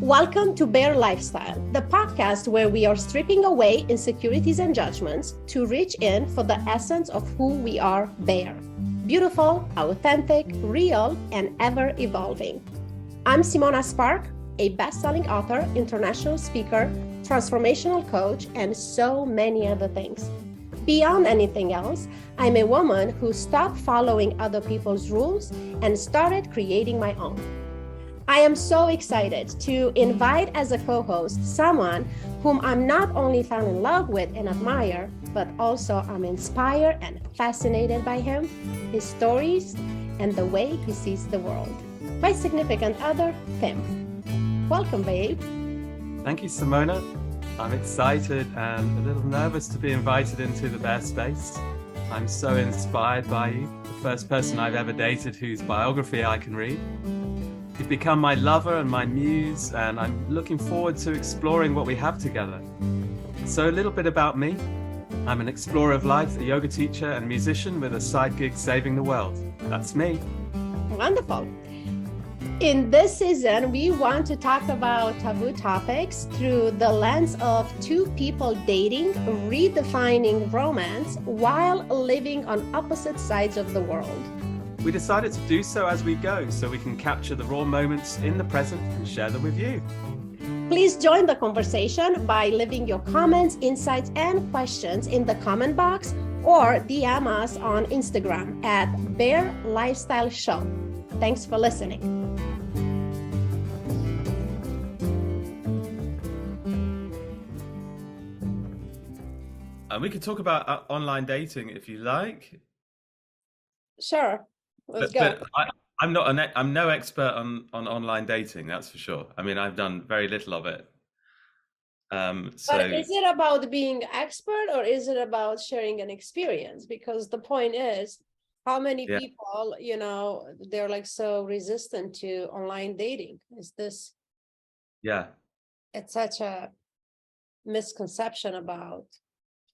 Welcome to Bear Lifestyle, the podcast where we are stripping away insecurities and judgments to reach in for the essence of who we are, Bear. Beautiful, authentic, real, and ever evolving. I'm Simona Spark, a best-selling author, international speaker, transformational coach, and so many other things. Beyond anything else, I'm a woman who stopped following other people's rules and started creating my own. I am so excited to invite as a co-host someone whom I'm not only fell in love with and admire, but also I'm inspired and fascinated by him, his stories, and the way he sees the world. My significant other, Tim. Welcome, babe. Thank you, Simona. I'm excited and a little nervous to be invited into the Bear space. I'm so inspired by you, the first person I've ever dated whose biography I can read. You've become my lover and my muse, and I'm looking forward to exploring what we have together. So a little bit about me. I'm an explorer of life, a yoga teacher and musician with a side gig saving the world. That's me. Wonderful. In this season, we want to talk about taboo topics through the lens of two people dating, redefining romance while living on opposite sides of the world. We decided to do so as we go, so we can capture the raw moments in the present and share them with you. Please join the conversation by leaving your comments, insights, and questions in the comment box or DM us on Instagram at Bear Lifestyle Show. Thanks for listening. We could talk about online dating if you like. Sure. Let's go. I'm no expert on online dating, that's for sure. I mean, I've done very little of it. But is it about being expert or is it about sharing an experience? Because the point is, how many people, they're like so resistant to online dating? Is this? Yeah. It's such a misconception about,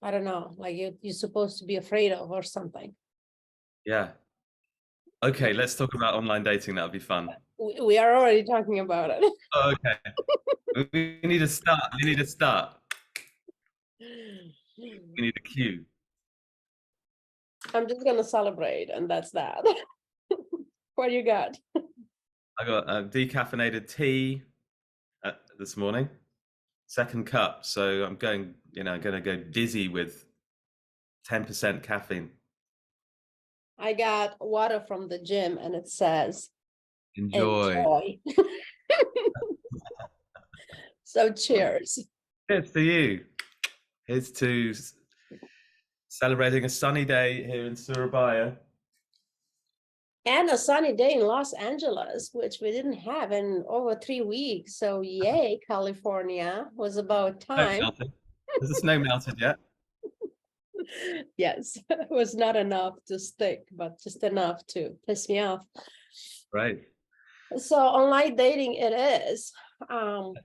I don't know, like you're supposed to be afraid of or something. Yeah. Okay, let's talk about online dating. That'll be fun. We are already talking about it. Oh, okay. We need to start. We need a cue. I'm just gonna celebrate, and that's that. What do you got? I got a decaffeinated tea this morning, second cup. So I'm going, gonna go dizzy with 10% caffeine. I got water from the gym and it says, enjoy. So cheers. Cheers to you. Here's to celebrating a sunny day here in Surabaya. And a sunny day in Los Angeles, which we didn't have in over 3 weeks. So yay, California, was about time. Has the snow melted yet? Yes, it was not enough to stick, but just enough to piss me off. Right. So online dating it is. Go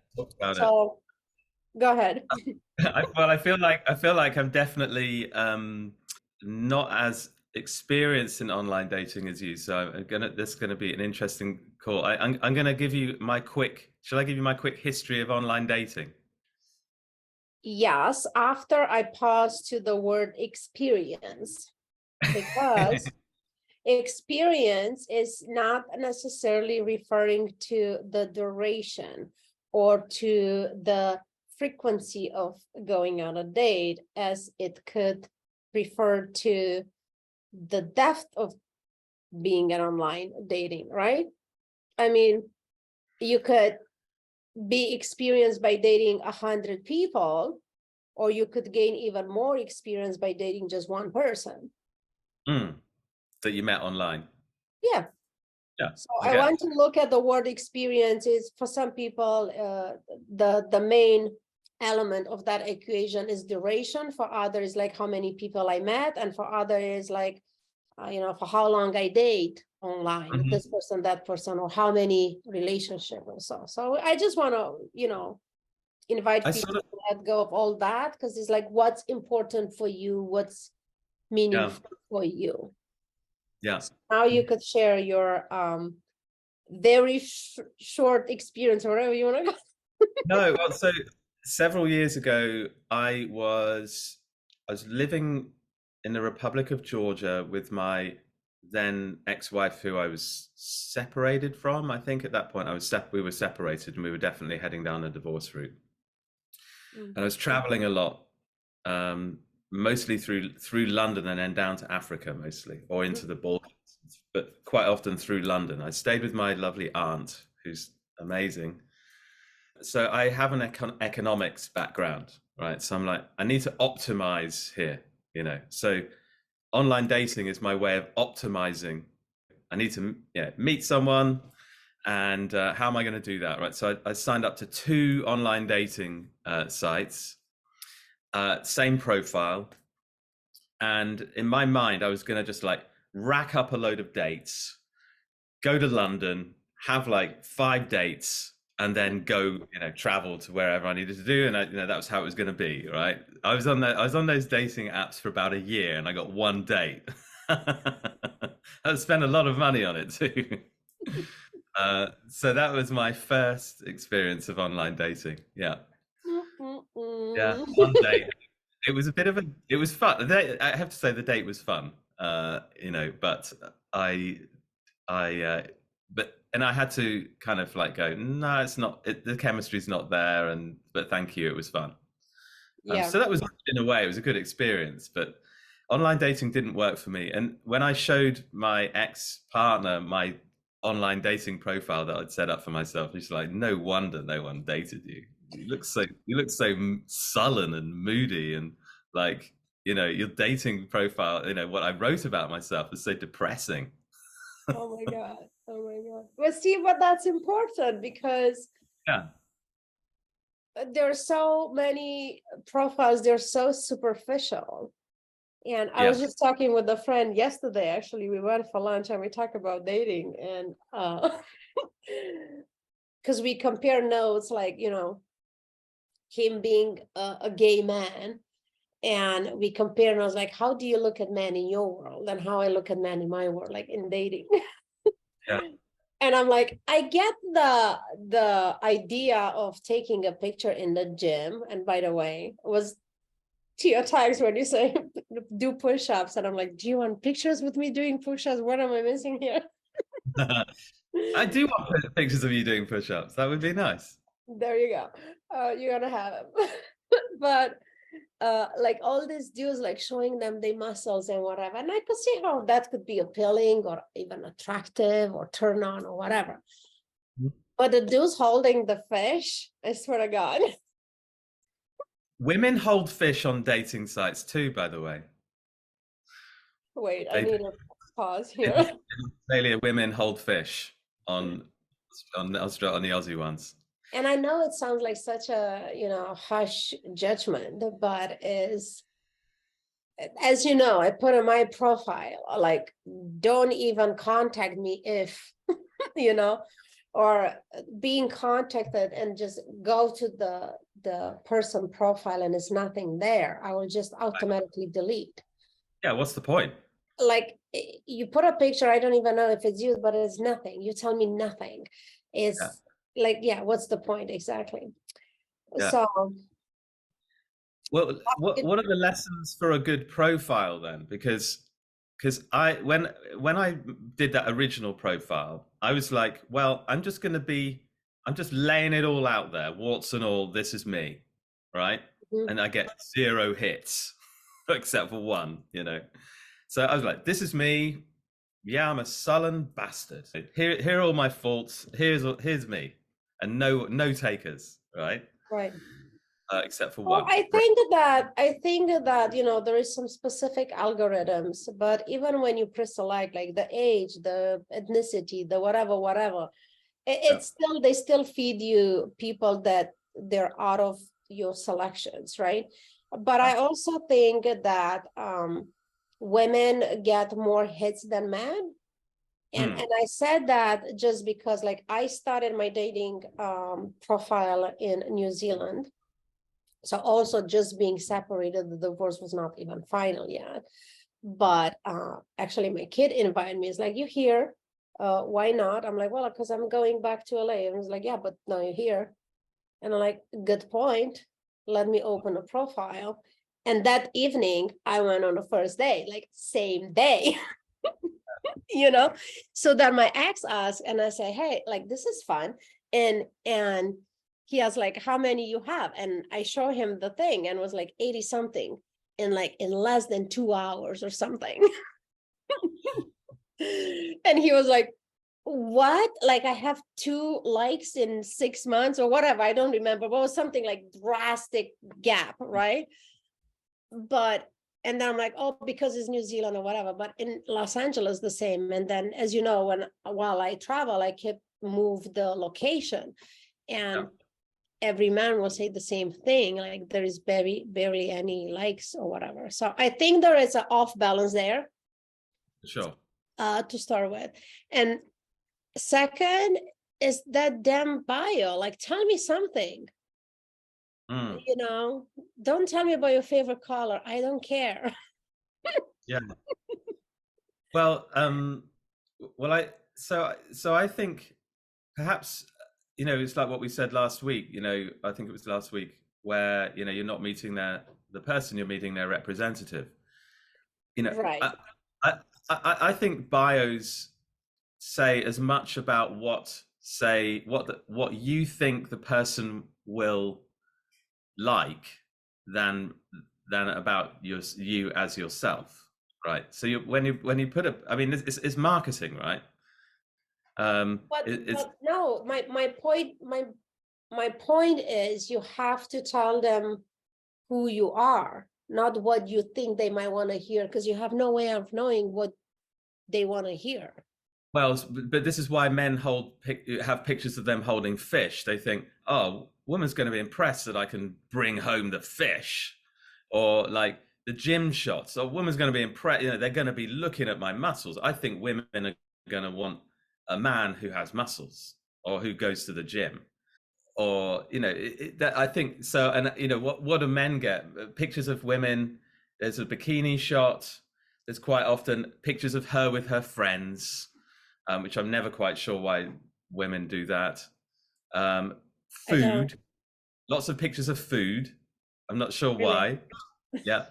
ahead. I feel like I'm definitely not as experienced in online dating as you. So this is gonna be an interesting call. I'm gonna give you my quick. Shall I give you my quick history of online dating? Yes, after I pause to the word experience, because experience is not necessarily referring to the duration or to the frequency of going on a date, as it could refer to the depth of being an online dating, right? I mean, you could be experienced by dating 100 people, or you could gain even more experience by dating just one person. That you met online. Yeah. So I want to look at the word experience. Is for some people, the main element of that equation is duration. For others, like how many people I met, and for others, like for how long I date online, this person, that person, or how many relationships or so. So I just want to, invite people to let go of all that, because it's like, what's important for you, what's meaningful for you. Yeah. So now you could share your very short experience, or whatever you want to go. No, well, so several years ago, I was living in the Republic of Georgia with my then ex-wife, who I was separated from. I think at that point we were separated, and we were definitely heading down a divorce route. Mm. And I was traveling a lot, um, mostly through London and then down to Africa mostly, or into the Balkans, but quite often through London. I stayed with my lovely aunt, who's amazing. So I have an economics background, right? So I'm like, I need to optimize here, you know. So online dating is my way of optimizing. I need to, meet someone, and how am I going to do that, right? So I signed up to two online dating sites, same profile, and in my mind, I was going to just like rack up a load of dates, go to London, have like 5 dates, and then go, travel to wherever I needed to do. And that was how it was going to be, right? I was on those dating apps for about a year, and I got one date. I spent a lot of money on it too. So that was my first experience of online dating. Yeah, yeah, one date. It was a bit of a. It was fun. I have to say the date was fun. But I I but and I had to kind of like go, no, it's not. The chemistry's not there, and but thank you, it was fun. Yeah. So that was, in a way, it was a good experience. But online dating didn't work for me. And when I showed my ex partner my online dating profile that I'd set up for myself, she's like, "No wonder no one dated you. You look so sullen and moody, and like your dating profile. What I wrote about myself is so depressing." Oh my God. Oh my God. But see, but that's important because Yeah. there are so many profiles, they're so superficial. And I was Yeah. just talking with a friend yesterday, actually, we went for lunch and we talked about dating and because we compare notes, like, him being a gay man, and we compare notes like, how do you look at men in your world and how I look at men in my world, like in dating. Yeah. And I'm like, I get the idea of taking a picture in the gym. And by the way, was to your tags when you say do push-ups, and I'm like, do you want pictures with me doing push-ups? What am I missing here? I do want pictures of you doing push-ups. That would be nice. There you go. You're gonna have them. But like all these dudes like showing them their muscles and whatever, and I could see how that could be appealing or even attractive or turn on or whatever. But the dudes holding the fish, I swear to God. Women hold fish on dating sites too, by the way. Wait, I They need a pause in here. Australia, women hold fish on on the Aussie ones. And I know it sounds like such a, harsh judgment, but is, as you know, I put in my profile, like, don't even contact me if, you know, or being contacted and just go to the person profile and there's nothing there, I will just automatically delete. Yeah, what's the point? Like, you put a picture, I don't even know if it's you, but it's nothing. You tell me nothing. Yeah, It's like, yeah, what's the point exactly? yeah. So Well, what it, what are the lessons for a good profile then? Because I when I did that original profile, I was like, well, I'm just laying it all out there, warts and all. This is me, right? Mhm. And I get zero hits, except for one, So I was like, this is me. Yeah, I'm a sullen bastard. Here are all my faults. Here's me, and no takers, right? Right. Except for Well, one. I think that there is some specific algorithms, but even when you pre-select like the age, the ethnicity, the whatever, Yeah. it's still, they still feed you people that they're out of your selections, right? But I also think that women get more hits than men. And Hmm. and I said that just because, like, I started my dating profile in New Zealand. So also just being separated, the divorce was not even final yet. But actually my kid invited me. It's like, you here? Why not? I'm like, well, because I'm going back to LA. And he's like, yeah, but now you're here. And I'm like, good point. Let me open a profile. And that evening, I went on the first date, like same day, you know? So then my ex asked, and I say, hey, like, this is fun. And he asked, like, how many you have? And I show him the thing and was like 80 something in less than 2 hours or something. And he was like, what? Like, I have 2 likes in 6 months or whatever. I don't remember, but it was something like drastic gap, right? But and then I'm like, oh, because it's New Zealand or whatever. But in Los Angeles, the same. And then, as you know, while I travel, I keep move the location, and every man will say the same thing. Like, there is barely any likes or whatever. So I think there is an off balance there. Sure. To start with, and second is that damn bio. Like, tell me something. You know, don't tell me about your favorite color. I don't care. Yeah. Well, I think perhaps, it's like what we said last week. I think it was last week where you're not meeting the person, you're meeting their representative. Right. I think bios say as much about what you think the person will like than about you as yourself, right? So when you put I mean, it's marketing, right? But no, my point is, you have to tell them who you are, not what you think they might want to hear, because you have no way of knowing what they want to hear. Well, but this is why men have pictures of them holding fish. They think, oh, woman's going to be impressed that I can bring home the fish. Or like the gym shots, or woman's going to be impressed, they're going to be looking at my muscles. I think women are going to want a man who has muscles or who goes to the gym. Or, I think so. And, what do men get? Pictures of women, there's a bikini shot. There's quite often pictures of her with her friends. Which I'm never quite sure why women do that. Food, lots of pictures of food. I'm not sure why. Yeah.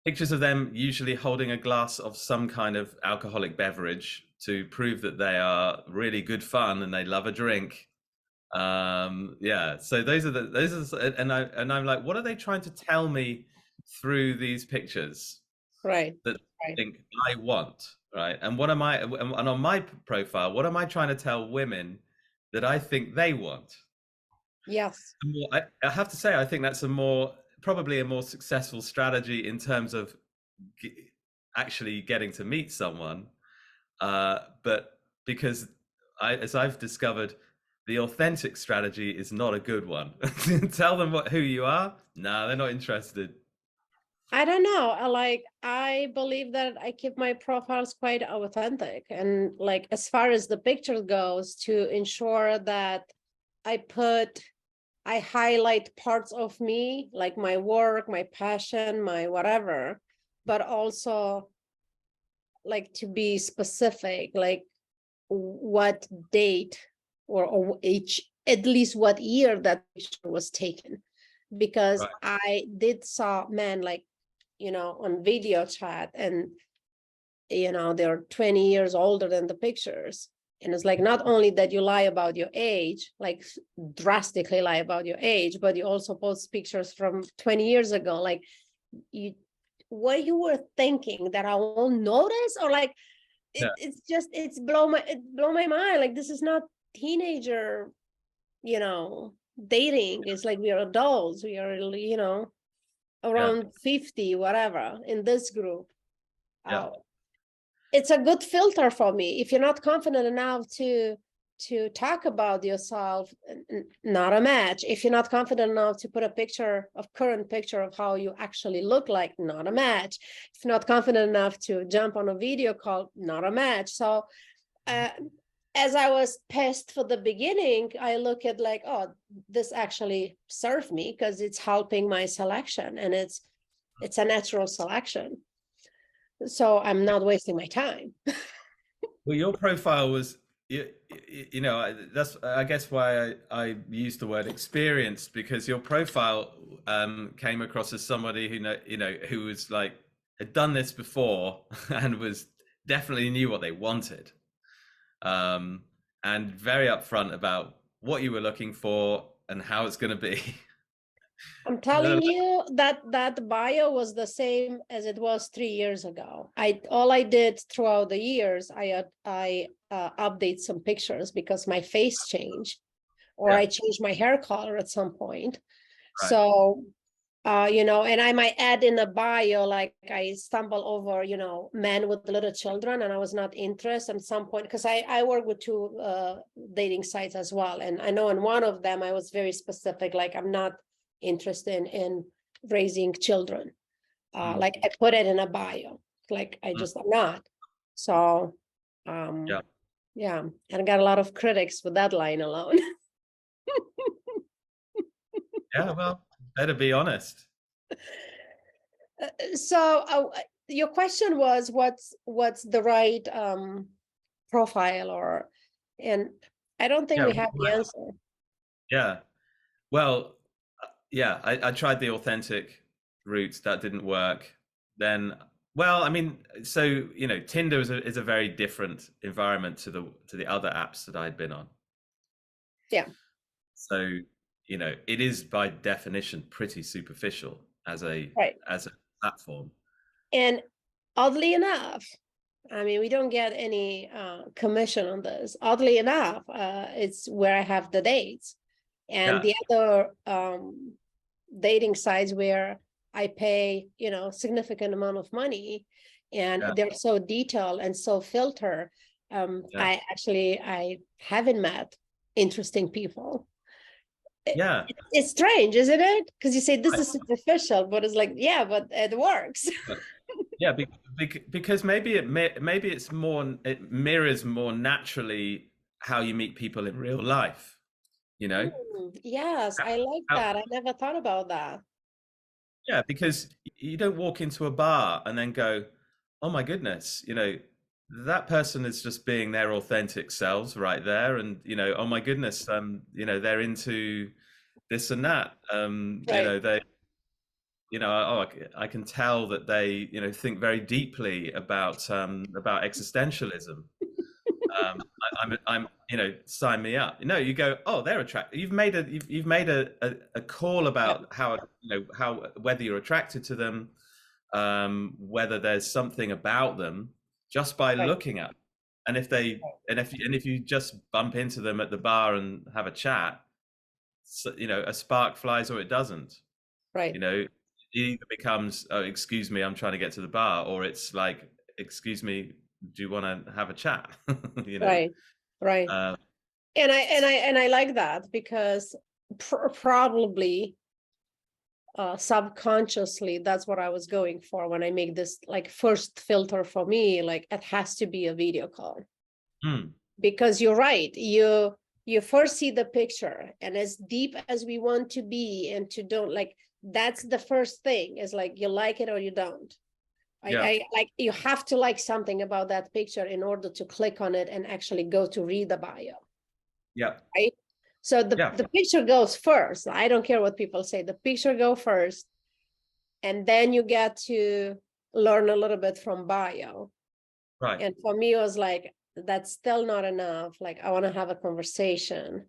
Pictures of them usually holding a glass of some kind of alcoholic beverage to prove that they are really good fun and they love a drink. Yeah. So and I'm like, what are they trying to tell me through these pictures? Right. That I think I want. Right. And and on my profile, what am I trying to tell women that I think they want? Yes. I have to say, I think that's probably a more successful strategy in terms of actually getting to meet someone. But because as I've discovered, the authentic strategy is not a good one. Tell them who you are. No, they're not interested. I don't know. I believe that I keep my profiles quite authentic, and like, as far as the picture goes, to ensure that I highlight parts of me, like my work, my passion, my whatever, but also like to be specific, like what date or at least what year that picture was taken, because Right. I did saw men, like, on video chat, and they're 20 years older than the pictures. And it's like, not only that you lie about your age, like drastically lie about your age, but you also post pictures from 20 years ago. Like, what you were thinking that I won't notice, or like, it's blow my mind. Like, this is not teenager, dating. It's like, we are adults. We are, around 50, whatever, in this group. It's a good filter for me. If you're not confident enough to talk about yourself, not a match. If you're not confident enough to put a current picture of how you actually look like, not a match. If you're not confident enough to jump on a video call, not a match. So as I was pissed for the beginning, I look at like, oh, this actually served me, because it's helping my selection, and it's a natural selection. So I'm not wasting my time. Well, your profile was, you know, that's, I guess, why I use the word experienced, because your profile came across as somebody who who was like, had done this before and was definitely knew what they wanted, um, and very upfront about what you were looking for and how it's going to be. I'm telling you that that bio was the same as it was 3 years ago. All I did throughout the years, I update some pictures because my face changed, or Yeah. I changed my hair color at some point. Right. So, you know, and I might add in a bio, like I stumble over, you know, men with little children, and I was not interested at some point, because I work with two dating sites as well. And I know in one of them, I was very specific, like I'm not interested in raising children. Like I put it in a bio, like I just am not. So, Yeah. yeah, and I got a lot of critics with that line alone. Yeah. Well, better be honest. So your question was what's the right profile, or, and I don't think Yeah. we have the answer. Yeah. Well, yeah, I tried the authentic route. That didn't work. Then, well, I mean, so, you know, Tinder is a very different environment to the other apps that I'd been on. Yeah. So, you know, it is by definition pretty superficial as a Right. platform. And oddly enough, I mean, we don't get any commission on this. Oddly enough, it's where I have the dates, and Yeah. the other dating sites where I pay, you know, significant amount of money, and Yeah. they're so detailed and so filter. Yeah. I haven't met interesting people. Yeah. It's strange, isn't it? Because you say this is superficial, but it's like, yeah, but it works. Yeah, because maybe it mirrors more naturally how you meet people in real life, you know? Yes, I like How, that. I never thought about that. yeah, because you don't walk into a bar and then go, "Oh my goodness, you know, that person is just being their authentic selves right there," and you know, "Oh my goodness, you know, they're into this and that." You Right, know, you know, oh, I can tell that they, you know, think very deeply about existentialism. I'm, you know, sign me up. No, you go, oh, they're attracted. You've made a call yeah, about how, you know, how, whether you're attracted to them, whether there's something about them just by right, looking at them. And if you just bump into them at the bar and have a chat, so, you know, a spark flies or it doesn't. right, You know, it either becomes, oh, excuse me, I'm trying to get to the bar, or it's like, excuse me, do you want to have a chat? You know. right, right. uh, And I like that, because probably subconsciously that's what I was going for when I make this like first filter for me, like it has to be a video call. hmm, Because you're right, you first see the picture, and as deep as we want to be and to don't like, that's the first thing, is like you like it or you don't. yeah, I like, you have to like something about that picture in order to click on it and actually go to read the bio, yeah, right? So yeah, the picture goes first. I don't care what people say, the picture go first, and then you get to learn a little bit from bio. right, And for me, it was like, that's still not enough. Like, I want to have a conversation,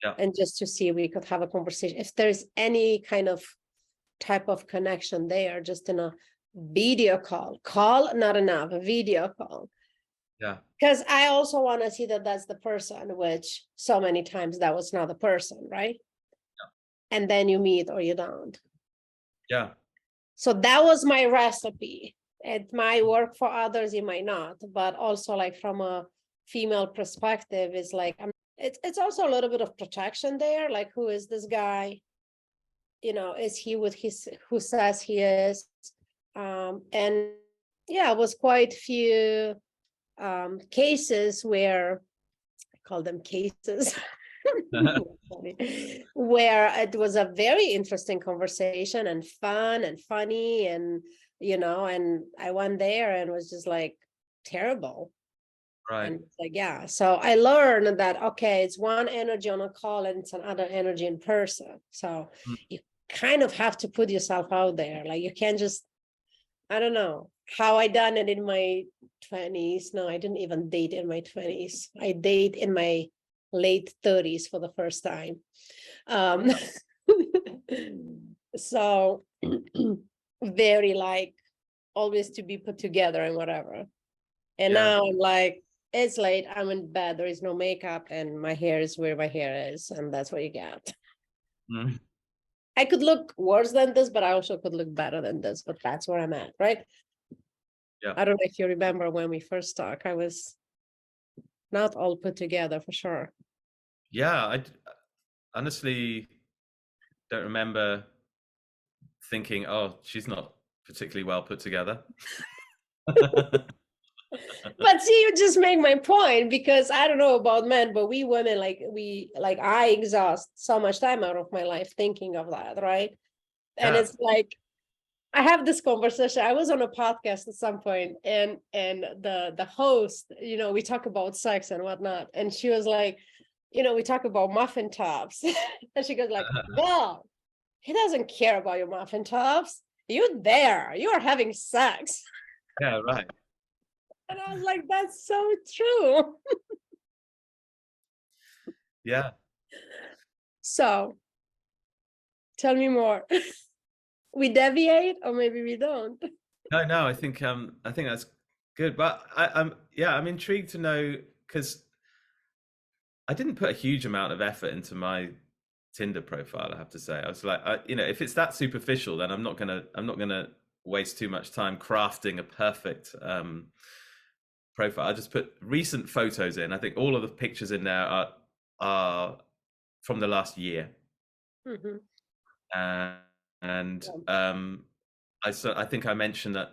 yeah, and just to see if we could have a conversation, if there's any kind of type of connection there, just in a video call not enough, a video call. yeah, Because I also want to see that that's the person, which so many times that was not the person, right? And then you meet or you don't. yeah, So that was my recipe. It might work for others, it might not, but also like from a female perspective, is like, it's also a little bit of protection there. Like, who is this guy? You know, is he with his who says he is? And yeah, it was quite few cases where, I call them cases, where it was a very interesting conversation and fun and funny, and you know, and I went there and was just like terrible. Right. And it's like, yeah. So I learned that, okay, it's one energy on a call and it's another energy in person. So Mm. you kind of have to put yourself out there. Like you can't just, I don't know how I done it in my 20s. No, I didn't even date in my 20s. I date in my late 30s for the first time. Um, so very like always to be put together and whatever. And Yeah. now I'm like, it's late, I'm in bed, there is no makeup, and my hair is where my hair is, and that's what you get. Mm. I could look worse than this, but I also could look better than this, but that's where I'm at, right? Yeah. I don't know if you remember when we first talked, I was not all put together for sure. Yeah. Honestly don't remember thinking, oh, she's not particularly well put together. But see, you just make my point, because I don't know about men, but we women, like I exhaust so much time out of my life thinking of that, right? And Yeah. it's like I have this conversation. I was on a podcast at some point, and the host, we talk about sex and whatnot, and she was like, we talk about muffin tops, and she goes like, "Well, he doesn't care about your muffin tops. You are having sex," Yeah. Right. and I was like, "That's so true." Yeah. So, tell me more. We deviate, or maybe we don't. No, I think that's good. But I'm intrigued to know, because I didn't put a huge amount of effort into my Tinder profile, I have to say. I was like, if it's that superficial, then I'm not gonna waste too much time crafting a perfect profile. I just put recent photos in. I think all of the pictures in there are from the last year. Mhm. Uh, and Yeah. I think I mentioned that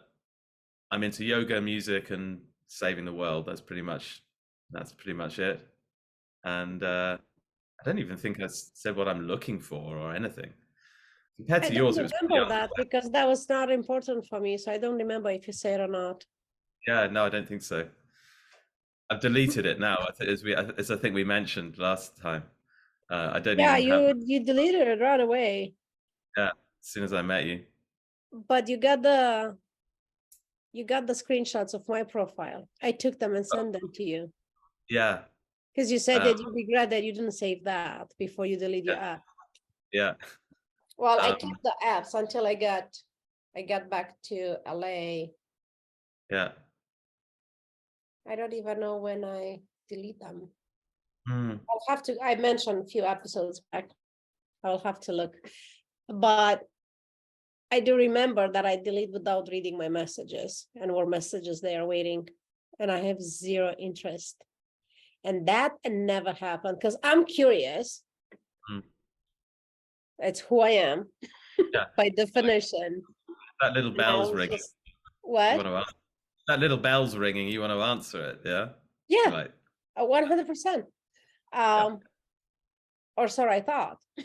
I'm into yoga, music, and saving the world. That's pretty much it. And I don't even think I said what I'm looking for or anything. Compared I to don't yours, it was pretty remember on the that left. because that was not important for me. So I don't remember if you said or not. Yeah, no, I don't think so. I've deleted it now, as I think we mentioned last time. I don't Yeah, even have. you deleted it right away, Yeah, as soon as I met you. but you got the screenshots of my profile. I took them and sent them to you Yeah, because you said um, that you regret that you didn't save that before you delete yeah, your app. yeah, Well, I um, kept the apps until I got back to LA. yeah. I don't even know when I delete them. Mm, I mentioned a few episodes back. I'll have to look. But I do remember that I delete without reading my messages and were messages there waiting, and I have zero interest. And that never happened because I'm curious. mm, It's who I am yeah. by definition. That little And I bell's was ringing. just, You what? want to answer? That little bell's ringing. You want to answer it? Yeah. Yeah, Right. 100%. Yeah. Or so I thought. Yeah.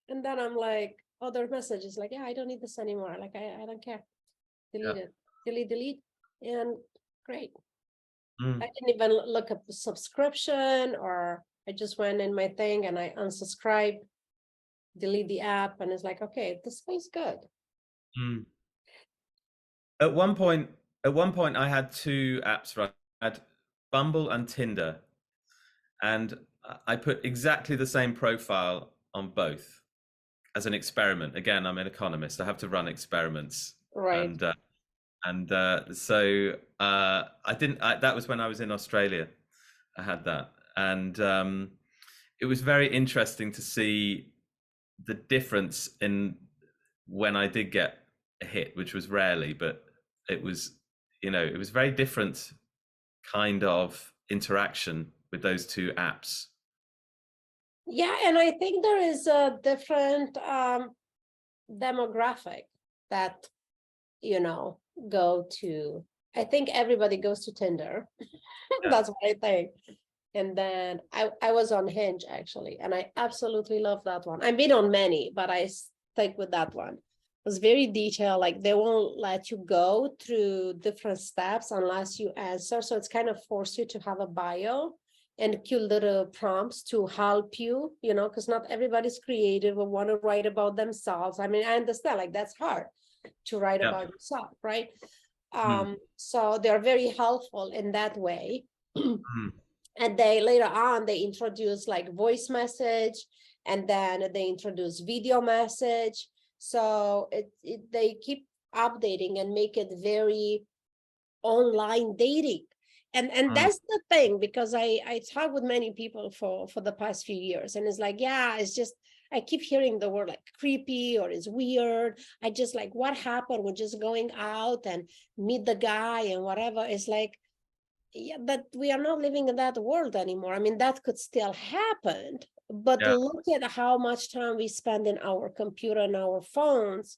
And then I'm like, other messages like, yeah, I don't need this anymore. Like, I don't care. Yeah. Delete it. Delete. And great. Mm, I didn't even look at the subscription, or I just went in my thing and I unsubscribe, delete the app, and it's like, okay, this feels good. mm. At one point, I had two apps, right? I had Bumble and Tinder, and I put exactly the same profile on both as an experiment. Again, I'm an economist. I have to run experiments, Right. and so I didn't. That was when I was in Australia. I had that, and it was very interesting to see the difference in when I did get a hit, which was rarely, but it was, it was very different kind of interaction with those two apps. Yeah, and I think there is a different demographic that, go to. I think everybody goes to Tinder. Yeah. That's what I think. And then I was on Hinge actually, and I absolutely love that one. I've been on many, but I stick with that one. was very detailed. Like they won't let you go through different steps unless you answer. So it's kind of force you to have a bio and cute little prompts to help you, you know, because not everybody's creative or want to write about themselves. I mean, I understand like that's hard to write Yeah. about yourself, right? Mm. So they're very helpful in that way. Mm. And they later on they introduce like voice message, and then they introduce video message. So they keep updating and make it very online dating. And Mm. that's the thing, because I talk with many people for the past few years, and it's like, yeah, it's just I keep hearing the word like creepy or it's weird. I just like, what happened? We're just going out and meet the guy and whatever. It's like, yeah, but we are not living in that world anymore. I mean, that could still happen, but Yeah. look at how much time we spend in our computer and our phones,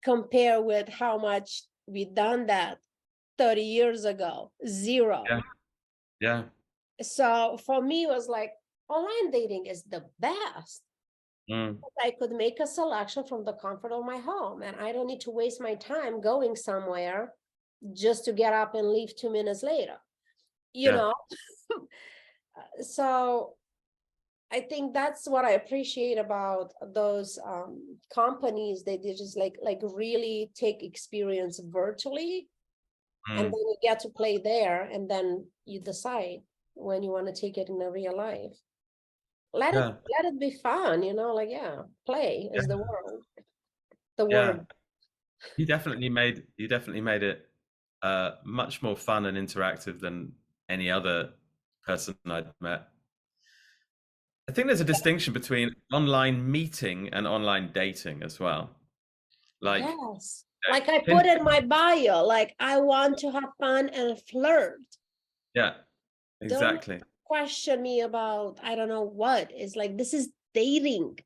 compare with how much we done that 30 years ago. Zero. Yeah. Yeah. So for me, it was like, online dating is the best. Mm. I could make a selection from the comfort of my home, and I don't need to waste my time going somewhere just to get up and leave 2 minutes later, you Yeah. know. So I think that's what I appreciate about those companies. They just like really take experience virtually, and Mm. then you get to play there, and then you decide when you want to take it in a real life. Let Yeah. it be fun, you know, like, yeah, play is Yeah. the word. The Yeah. word. You definitely made it much more fun and interactive than any other person I'd met. I think there's a distinction between online meeting and online dating as well. Like, Yes. Like I Tin- put in my bio, like I want to have fun and flirt. yeah, Don't exactly. question me about, I don't know what. It's like, this is dating.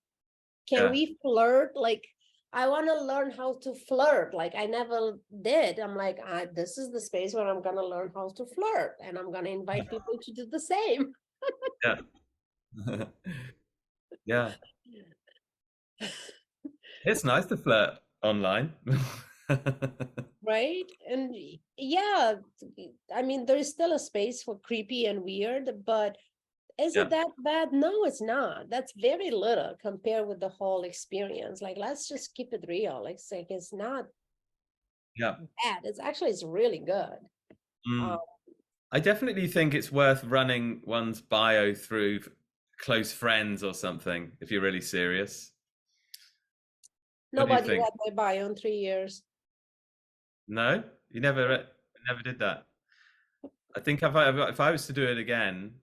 Can Yeah. we flirt? Like, I want to learn how to flirt. Like, I never did. I'm like, this is the space where I'm going to learn how to flirt. And I'm going to invite people to do the same. Yeah. Yeah. It's nice to flirt online. Right? And yeah, I mean, there is still a space for creepy and weird, but is Yeah. it that bad? No, it's not. That's very little compared with the whole experience. Like, let's just keep it real. Like it's not Yeah. bad. It's really good. Mm. Um, I definitely think it's worth running one's bio through close friends or something if you're really serious. What do you Nobody think? read my bio in 3 years. No, you never did that. I think if I was to do it again,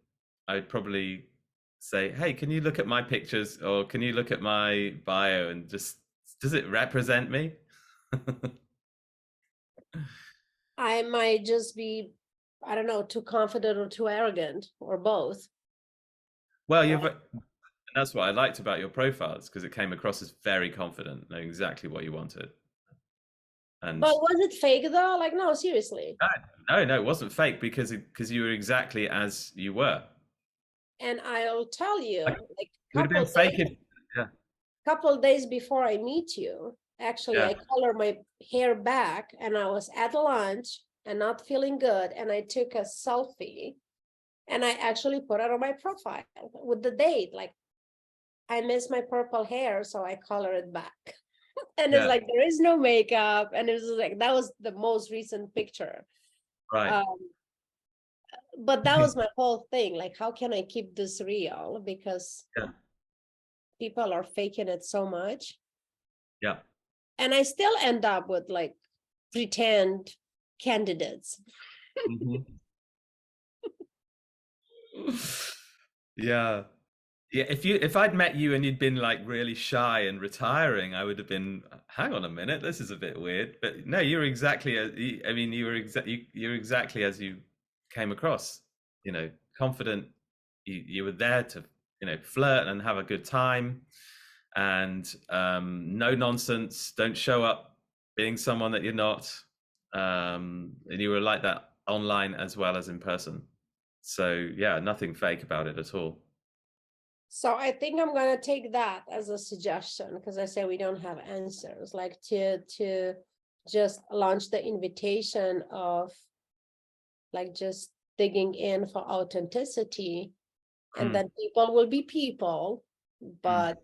I'd probably say, "Hey, can you look at my pictures or can you look at my bio and just does it represent me?" I might just be, I don't know, too confident or too arrogant or both. Well, Right? that's what I liked about your profiles because it came across as very confident, knowing exactly what you wanted. And But was it fake though? Like, no, seriously. no, it wasn't fake because you were exactly as you were. And I'll tell you, Like, like it would have been fake if, yeah, couple days before I meet you, actually, yeah, I color my hair back, and I was at lunch and not feeling good, and I took a selfie, and I actually put it on my profile with the date. Like, I miss my purple hair, so I color it back. And it's yeah, like there is no makeup, and it was like that was the most recent picture. right, Um, but that was my whole thing. Like, how can I keep this real? Because yeah, people are faking it so much. yeah. And I still end up with like pretend candidates. Mhm. Yeah. Yeah, if I'd met you and you'd been like really shy and retiring, I would have been, hang on a minute, this is a bit weird. But no, you're exactly as I mean, you're exactly as you came across, confident. You were there to, flirt and have a good time and no nonsense, don't show up being someone that you're not. And you were like that online as well as in person. So yeah, nothing fake about it at all. So I think I'm gonna take that as a suggestion, because I say we don't have answers, like to just launch the invitation of like just digging in for authenticity, and Mm, then people will be people, mm. but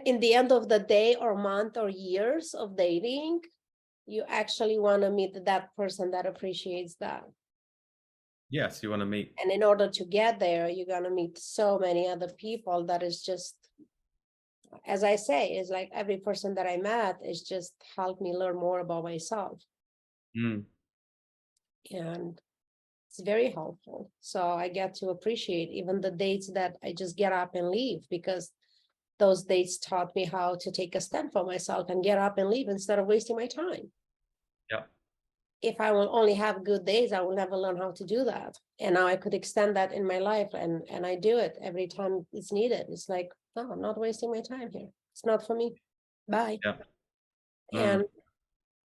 in the end of the day or month or years of dating, you actually want to meet that person that appreciates that. Yes, you want to meet. And in order to get there, you're going to meet so many other people that is just, as I say, is like every person that I met is just helped me learn more about myself. Mm. And it's very helpful. So I get to appreciate even the dates that I just get up and leave, because those dates taught me how to take a stand for myself and get up and leave instead of wasting my time. Yeah. If I will only have good days, I will never learn how to do that. And now I could extend that in my life, and I do it every time it's needed. It's like, no, I'm not wasting my time here. It's not for me. Bye. Yeah. Mm. And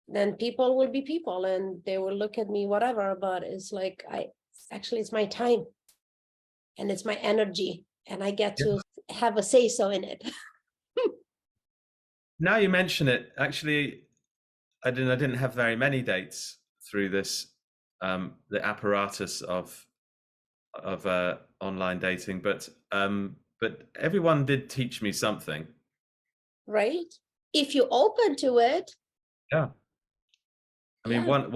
then people will be people and they will look at me, whatever, but it's like, it's my time and it's my energy, and I get Yeah. to have a say so in it. Now you mention it, actually, I didn't have very many dates through this, the apparatus of online dating, but everyone did teach me something. Right? If you open to it. Yeah. I mean, Yeah.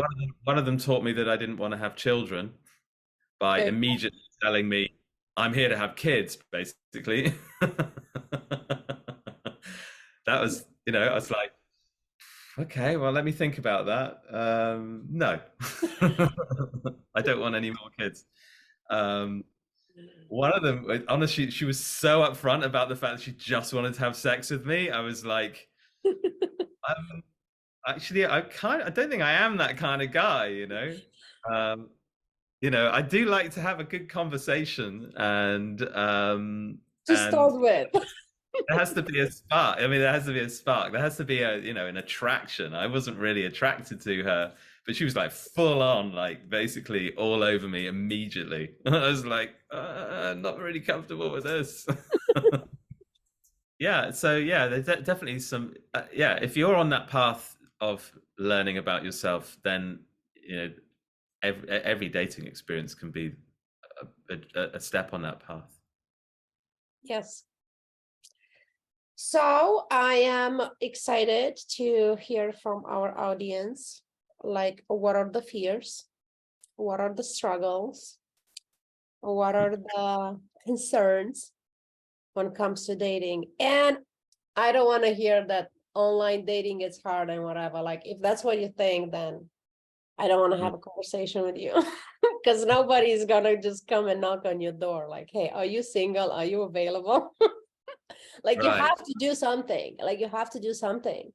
one of them taught me that I didn't want to have children by There. immediately telling me I'm here to have kids, basically. That was, I was like, okay, well, let me think about that. No, I don't want any more kids. One of them, honestly, she was so upfront about the fact that she just wanted to have sex with me. I was like, actually, I don't think I am that kind of guy. Um, I do like to have a good conversation, To and start with. there has to be a spark. I mean, there has to be a spark. There has to be an attraction. I wasn't really attracted to her, but she was like full on, like basically all over me immediately. I was like, I'm not really comfortable with this. Yeah. So yeah, there's definitely some. Yeah, if you're on that path of learning about yourself, then every dating experience can be a step on that path. Yes. So I am excited to hear from our audience, like what are the fears? What are the struggles? What are the concerns when it comes to dating? And I don't want to hear that online dating is hard and whatever. Like, if that's what you think, then I don't want to have a conversation with you, because nobody's gonna just come and knock on your door like, hey, are you single? Are you available? Like, you Right. have to do something. Like, you have to do something,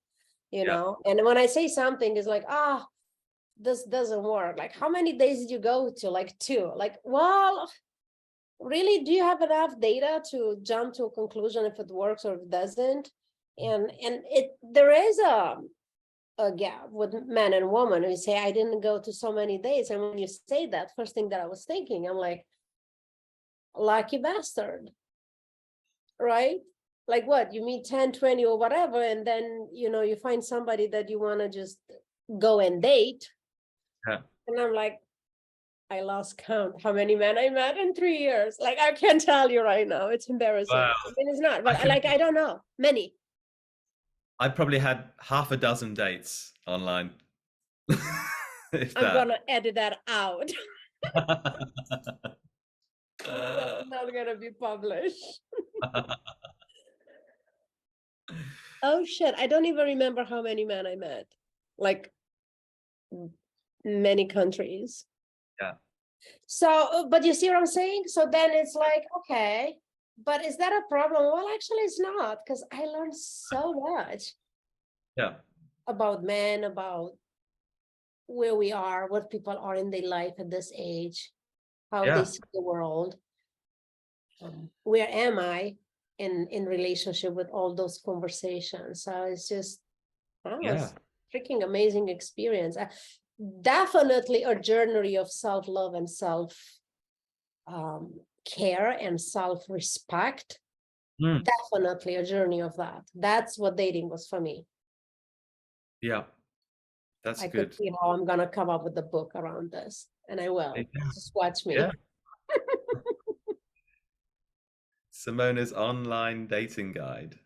Yeah. And when I say something, it's like, this doesn't work. Like, how many days did you go to? Like 2. Like, well, really, do you have enough data to jump to a conclusion if it works or if it doesn't? And there is a gap with men and women who say, I didn't go to so many days. And when you say that, first thing that I was thinking, I'm like, lucky bastard, right? Like, what, you meet 10, 20 or whatever, and then you find somebody that you want to just go and date. Yeah. And I'm like, I lost count how many men I met in 3 years. Like, I can't tell you right now. It's embarrassing. Wow. I mean, it's not, but I don't know. Many. I probably had half a dozen dates online. If I'm that. gonna edit that out. Not gonna be published. Oh shit, I don't even remember how many men I met. Like, many countries. Yeah. So, but you see what I'm saying? So then it's like, okay, but is that a problem? Well, actually it's not, because I learned so much Yeah. about men, about where we are, what people are in their life at this age, how they Yeah. see the world. Where am I in relationship with all those conversations? So it's just, Yeah. it's freaking amazing experience. Definitely a journey of self-love and self care and self-respect, Mm. definitely a journey of that. That's what dating was for me. Yeah, that's I could good. see how I'm gonna come up with a book around this, and I will. Yeah. Just watch me. Yeah. Simona's online dating guide.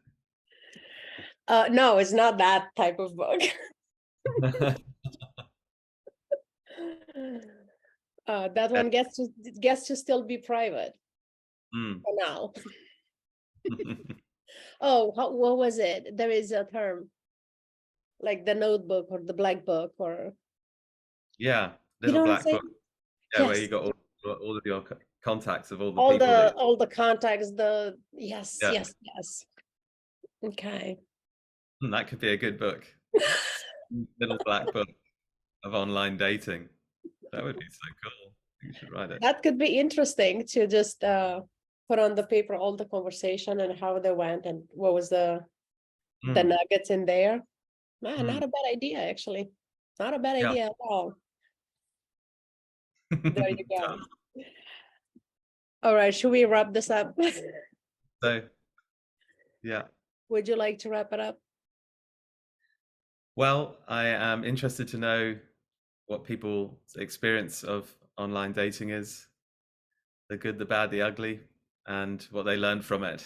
No, it's not that type of book. That one gets to still be private Mm. for now. Oh, what was it? There is a term like the notebook or the black book, or Yeah, you little know what I'm black saying? book. Yeah, where you Yes. got all of your contacts of all the people that. All the contacts, yes, Yeah, yes, yes. Okay. that could be a good book. Little black book of online dating. That would be so cool. You should write it. That could be interesting to just put on the paper all the conversation and how they went and what was the Mm. nuggets in there. Man, not Mm. a bad idea, actually. Not a bad Yeah. idea at all. There you go. All right, should we wrap this up? So, yeah. Would you like to wrap it up? Well, I am interested to know what people's experience of online dating is, the good, the bad, the ugly, and what they learned from it.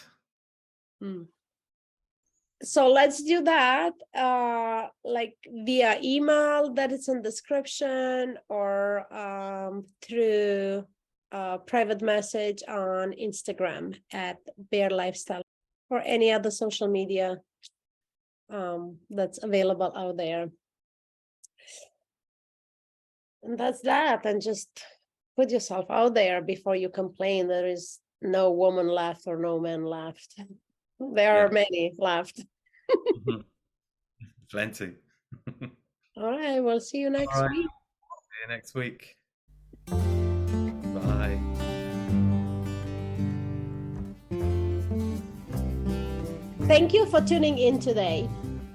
So let's do that like via email that is in description, or through private message on Instagram at Bear Lifestyle, or any other social media that's available out there. And that's that. And just put yourself out there before you complain there is no woman left or no man left. There are many left. Plenty. All right, we'll see you next All right. week. See you next week. Bye. Thank you for tuning in today.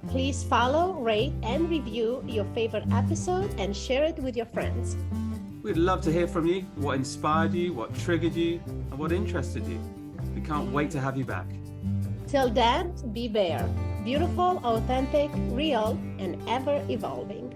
Please follow, rate, and review your favorite episode and share it with your friends. We'd love to hear from you, what inspired you, what triggered you, and what interested you. We can't wait to have you back. Till then, be Bear. Beautiful, authentic, real, and ever evolving.